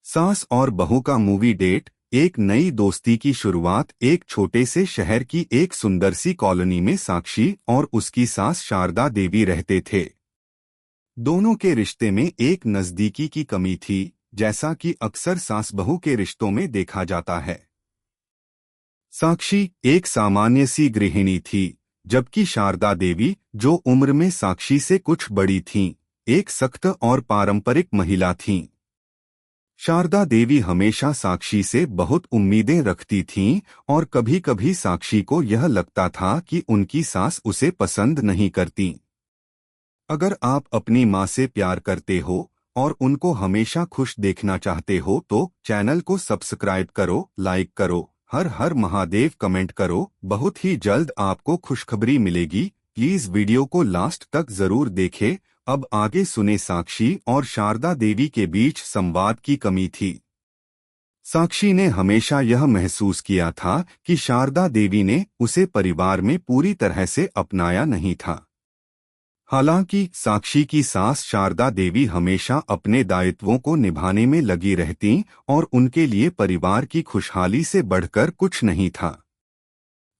सास और बहू का मूवी डेट। एक नई दोस्ती की शुरुआत। एक छोटे से शहर की एक सुंदर सी कॉलोनी में साक्षी और उसकी सास शारदा देवी रहते थे। दोनों के रिश्ते में एक नजदीकी की कमी थी, जैसा कि अक्सर सास बहू के रिश्तों में देखा जाता है। साक्षी एक सामान्य सी गृहिणी थी, जबकि शारदा देवी, जो उम्र में साक्षी से कुछ बड़ी थीं, एक सख्त और पारंपरिक महिला थीं। शारदा देवी हमेशा साक्षी से बहुत उम्मीदें रखती थीं और कभी-कभी साक्षी को यह लगता था कि उनकी सास उसे पसंद नहीं करती। अगर आप अपनी माँ से प्यार करते हो और उनको हमेशा खुश देखना चाहते हो तो चैनल को सब्सक्राइब करो, लाइक करो, हर हर महादेव कमेंट करो। बहुत ही जल्द आपको खुशखबरी मिलेगी। प्लीज वीडियो को लास्ट तक जरूर देखें। अब आगे सुने। साक्षी और शारदा देवी के बीच संवाद की कमी थी। साक्षी ने हमेशा यह महसूस किया था कि शारदा देवी ने उसे परिवार में पूरी तरह से अपनाया नहीं था। हालांकि साक्षी की सास शारदा देवी हमेशा अपने दायित्वों को निभाने में लगी रहती और उनके लिए परिवार की खुशहाली से बढ़कर कुछ नहीं था।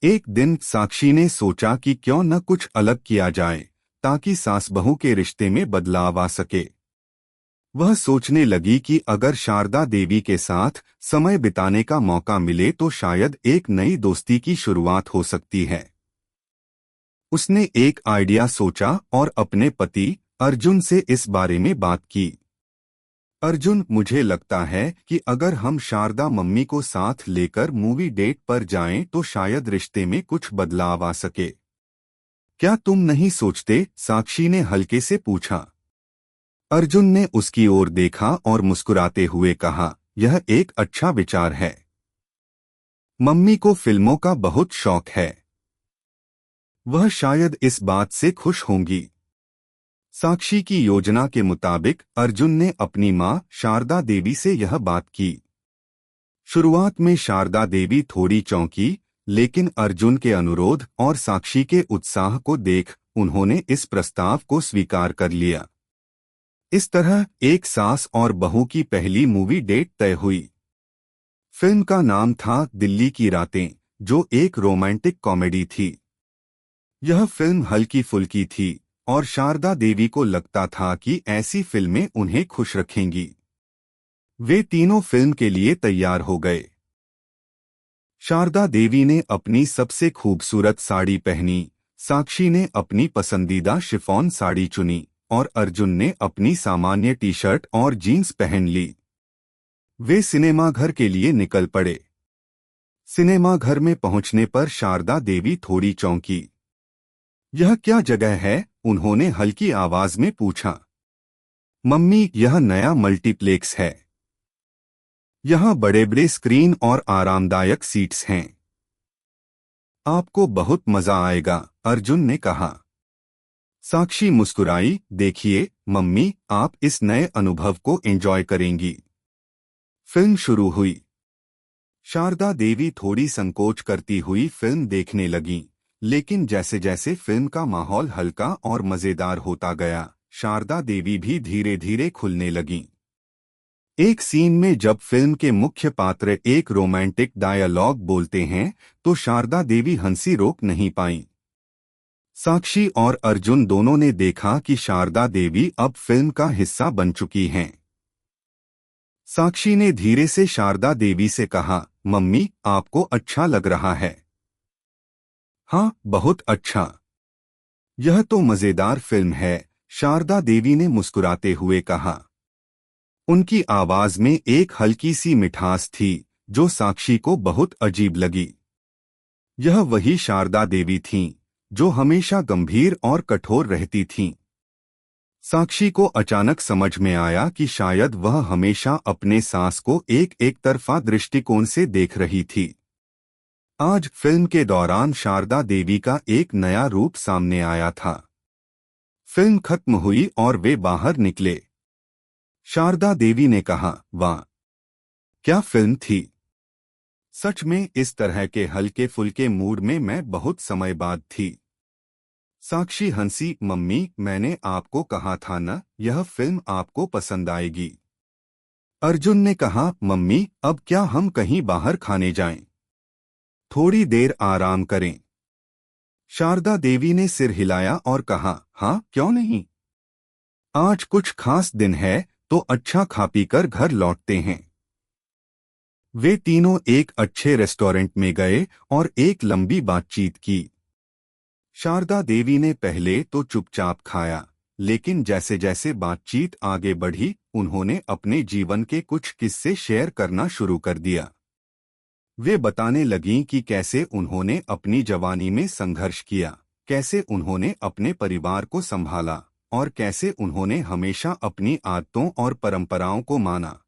एक दिन साक्षी ने सोचा कि क्यों न कुछ अलग किया जाए, ताकि सास बहू के रिश्ते में बदलाव आ सके। वह सोचने लगी कि अगर शारदा देवी के साथ समय बिताने का मौका मिले तो शायद एक नई दोस्ती की शुरुआत हो सकती है। उसने एक आइडिया सोचा और अपने पति अर्जुन से इस बारे में बात की। अर्जुन, मुझे लगता है कि अगर हम शारदा मम्मी को साथ लेकर मूवी डेट पर जाएं तो शायद रिश्ते में कुछ बदलाव आ सके। क्या तुम नहीं सोचते? साक्षी ने हल्के से पूछा। अर्जुन ने उसकी ओर देखा और मुस्कुराते हुए कहा, यह एक अच्छा विचार है। मम्मी को फिल्मों का बहुत शौक है। वह शायद इस बात से खुश होंगी। साक्षी की योजना के मुताबिक अर्जुन ने अपनी मां शारदा देवी से यह बात की। शुरुआत में शारदा देवी थोड़ी चौंकी, लेकिन अर्जुन के अनुरोध और साक्षी के उत्साह को देख उन्होंने इस प्रस्ताव को स्वीकार कर लिया। इस तरह एक सास और बहू की पहली मूवी डेट तय हुई। फिल्म का नाम था दिल्ली की रातें, जो एक रोमांटिक कॉमेडी थी। यह फिल्म हल्की फुल्की थी और शारदा देवी को लगता था कि ऐसी फिल्में उन्हें खुश रखेंगी। वे तीनों फिल्म के लिए तैयार हो गए। शारदा देवी ने अपनी सबसे खूबसूरत साड़ी पहनी, साक्षी ने अपनी पसंदीदा शिफॉन साड़ी चुनी और अर्जुन ने अपनी सामान्य टी शर्ट और जीन्स पहन ली। वे सिनेमाघर के लिए निकल पड़े। सिनेमाघर में पहुंचने पर शारदा देवी थोड़ी चौंकी। यह क्या जगह है? उन्होंने हल्की आवाज में पूछा। मम्मी, यह नया मल्टीप्लेक्स है। यहाँ बड़े बड़े स्क्रीन और आरामदायक सीट्स हैं। आपको बहुत मजा आएगा, अर्जुन ने कहा। साक्षी मुस्कुराई। देखिए मम्मी, आप इस नए अनुभव को एंजॉय करेंगी। फिल्म शुरू हुई। शारदा देवी थोड़ी संकोच करती हुई फिल्म देखने लगीं, लेकिन जैसे जैसे फिल्म का माहौल हल्का और मजेदार होता गया, शारदा देवी भी धीरे धीरे खुलने लगीं। एक सीन में जब फिल्म के मुख्य पात्र एक रोमांटिक डायलॉग बोलते हैं तो शारदा देवी हंसी रोक नहीं पाईं। साक्षी और अर्जुन दोनों ने देखा कि शारदा देवी अब फिल्म का हिस्सा बन चुकी हैं। साक्षी ने धीरे से शारदा देवी से कहा, मम्मी, आपको अच्छा लग रहा है। हाँ, बहुत अच्छा। यह तो मजेदार फिल्म है, शारदा देवी ने मुस्कुराते हुए कहा। उनकी आवाज में एक हल्की सी मिठास थी जो साक्षी को बहुत अजीब लगी। यह वही शारदा देवी थीं जो हमेशा गंभीर और कठोर रहती थीं। साक्षी को अचानक समझ में आया कि शायद वह हमेशा अपने सास को एक तरफा दृष्टिकोण से देख रही थी। आज फिल्म के दौरान शारदा देवी का एक नया रूप सामने आया था। फिल्म खत्म हुई और वे बाहर निकले। शारदा देवी ने कहा, वाह, क्या फिल्म थी। सच में इस तरह के हल्के फुल्के मूड में मैं बहुत समय बाद थी। साक्षी हंसी। मम्मी, मैंने आपको कहा था न, यह फिल्म आपको पसंद आएगी। अर्जुन ने कहा, मम्मी अब क्या हम कहीं बाहर खाने जाएं? थोड़ी देर आराम करें। शारदा देवी ने सिर हिलाया और कहा, हाँ क्यों नहीं। आज कुछ खास दिन है तो अच्छा खा पी कर घर लौटते हैं। वे तीनों एक अच्छे रेस्टोरेंट में गए और एक लंबी बातचीत की। शारदा देवी ने पहले तो चुपचाप खाया, लेकिन जैसे जैसे बातचीत आगे बढ़ी उन्होंने अपने जीवन के कुछ किस्से शेयर करना शुरू कर दिया। वे बताने लगीं कि कैसे उन्होंने अपनी जवानी में संघर्ष किया, कैसे उन्होंने अपने परिवार को संभाला और कैसे उन्होंने हमेशा अपनी आदतों और परंपराओं को माना।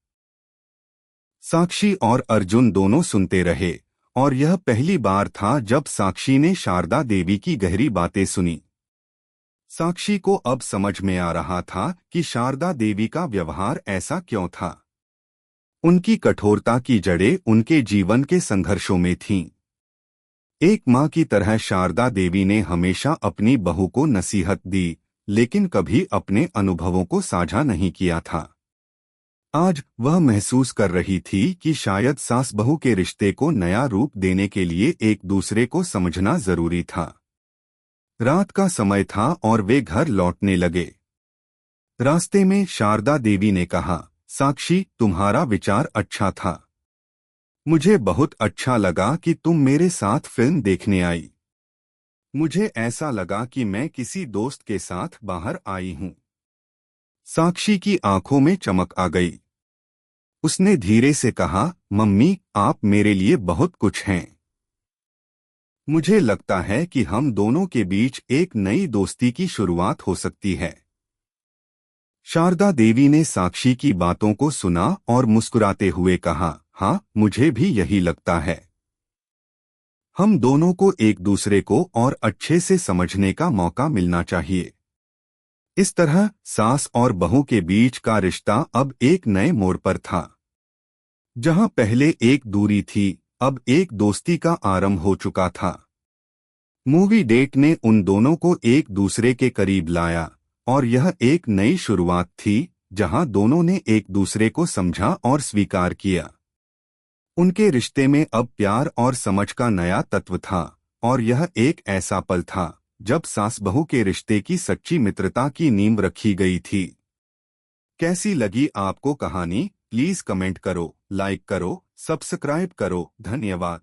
साक्षी और अर्जुन दोनों सुनते रहे और यह पहली बार था जब साक्षी ने शारदा देवी की गहरी बातें सुनी। साक्षी को अब समझ में आ रहा था कि शारदा देवी का व्यवहार ऐसा क्यों था। उनकी कठोरता की जड़ें उनके जीवन के संघर्षों में थीं। एक माँ की तरह शारदा देवी ने हमेशा अपनी बहू को नसीहत दी, लेकिन कभी अपने अनुभवों को साझा नहीं किया था। आज वह महसूस कर रही थी कि शायद सास बहू के रिश्ते को नया रूप देने के लिए एक दूसरे को समझना जरूरी था। रात का समय था और वे घर लौटने लगे। रास्ते में शारदा देवी ने कहा, साक्षी तुम्हारा विचार अच्छा था। मुझे बहुत अच्छा लगा कि तुम मेरे साथ फिल्म देखने आई। मुझे ऐसा लगा कि मैं किसी दोस्त के साथ बाहर आई हूँ। साक्षी की आंखों में चमक आ गई। उसने धीरे से कहा, मम्मी आप मेरे लिए बहुत कुछ हैं। मुझे लगता है कि हम दोनों के बीच एक नई दोस्ती की शुरुआत हो सकती है। शारदा देवी ने साक्षी की बातों को सुना और मुस्कुराते हुए कहा, हाँ मुझे भी यही लगता है। हम दोनों को एक दूसरे को और अच्छे से समझने का मौका मिलना चाहिए। इस तरह सास और बहू के बीच का रिश्ता अब एक नए मोड़ पर था। जहां पहले एक दूरी थी, अब एक दोस्ती का आरंभ हो चुका था। मूवी डेट ने उन दोनों को एक दूसरे के करीब लाया और यह एक नई शुरुआत थी जहां दोनों ने एक दूसरे को समझा और स्वीकार किया। उनके रिश्ते में अब प्यार और समझ का नया तत्व था और यह एक ऐसा पल था जब सास बहू के रिश्ते की सच्ची मित्रता की नींव रखी गई थी। कैसी लगी आपको कहानी? प्लीज कमेंट करो, लाइक करो, सब्सक्राइब करो। धन्यवाद।